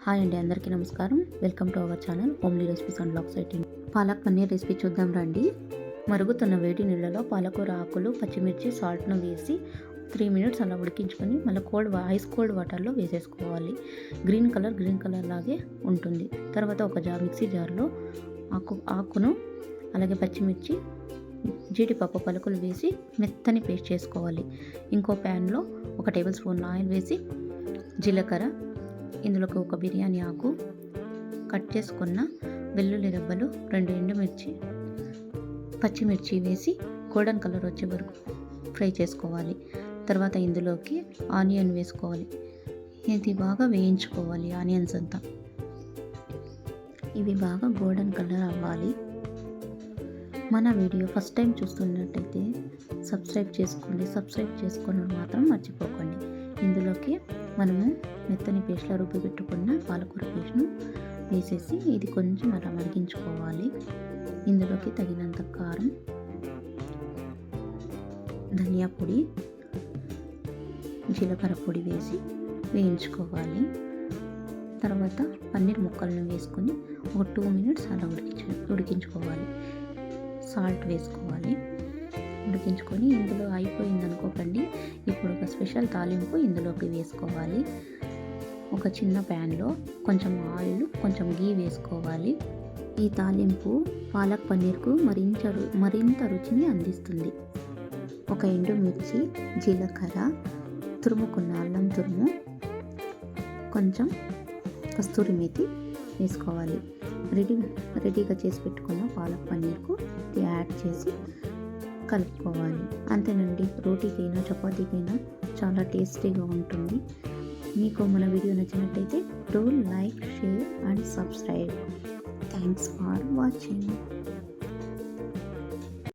Hi అండి, అందరికీ నమస్కారం. Welcome to our channel homely recipes and blogs 18. Palak paneer recipe చూద్దాం రండి. మరుగుతున్న వేడి నీళ్ళలో పాలకూర ఆకులు, పచ్చిమిర్చి, సాల్ట్ను వేసి 3 మినిట్స్ అలా ఉడికించుకొని మళ్ళీ ఐస్ కోల్డ్ వాటర్లో వేసేసుకోవాలి. గ్రీన్ కలర్ లాగే ఉంటుంది. తర్వాత ఒక మిక్సీ జార్లో ఆకును అలాగే పచ్చిమిర్చి, జీడిపప్పు పలుకులు వేసి మెత్తని పేస్ట్ చేసుకోవాలి. ఇంకో ప్యాన్లో 1 టేబుల్ స్పూన్ ఆయిల్ వేసి జీలకర్ర, ఇందులోకి ఒక బిర్యానీ ఆకు, కట్ చేసుకున్న వెల్లుల్లి రెబ్బలు, 2 ఎండుమిర్చి, పచ్చిమిర్చి వేసి గోల్డెన్ కలర్ వచ్చే వరకు ఫ్రై చేసుకోవాలి. తర్వాత ఇందులోకి ఆనియన్ వేసుకోవాలి. ఇది బాగా వేయించుకోవాలి. ఆనియన్స్ అంతా ఇవి బాగా గోల్డెన్ కలర్ అవ్వాలి. మన వీడియో ఫస్ట్ టైం చూస్తున్నట్టయితే సబ్స్క్రైబ్ చేసుకోండి. సబ్స్క్రైబ్ చేసుకోవడం మాత్రం మర్చిపోకండి. ఇందులోకి మనము మెత్తని పేస్ట్లో రుబ్బి పెట్టుకున్న పాలకూర పేస్ట్ను వేసేసి ఇది కొంచెం అలా మరిగించుకోవాలి. ఇందులోకి తగినంత కారం, ధనియా పొడి, జీలకర్ర పొడి వేసి వేయించుకోవాలి. తర్వాత పన్నీర్ ముక్కలను వేసుకొని ఒక 2 మినిట్స్ అలా ఉడికించుకోవాలి. సాల్ట్ వేసుకోవాలి. ఉడికించుకొని ఇందులో అయిపోయింది అనుకోకండి, ఇప్పుడు ఒక స్పెషల్ తాలింపు ఇందులోకి వేసుకోవాలి. ఒక చిన్న ప్యాన్లో కొంచెం ఆయిల్, కొంచెం గీ వేసుకోవాలి. ఈ తాలింపు పాలక్ పన్నీర్కు మరింత రుచిని అందిస్తుంది. ఒక ఎండుమిర్చి, జీలకర్ర, తురుముకున్న అల్లం తురుము, కొంచెం కస్తూరి మేతి వేసుకోవాలి. రెడీగా చేసి పెట్టుకున్న పాలక్ పన్నీర్కు యాడ్ చేసి కలుపుకోవాలి. అంతేనండి, రోటీకైనా చపాతీకైనా చాలా టేస్టీగా ఉంటుంది. మీకు మన వీడియో నచ్చినట్టయితే do like, share and subscribe. Thanks for watching.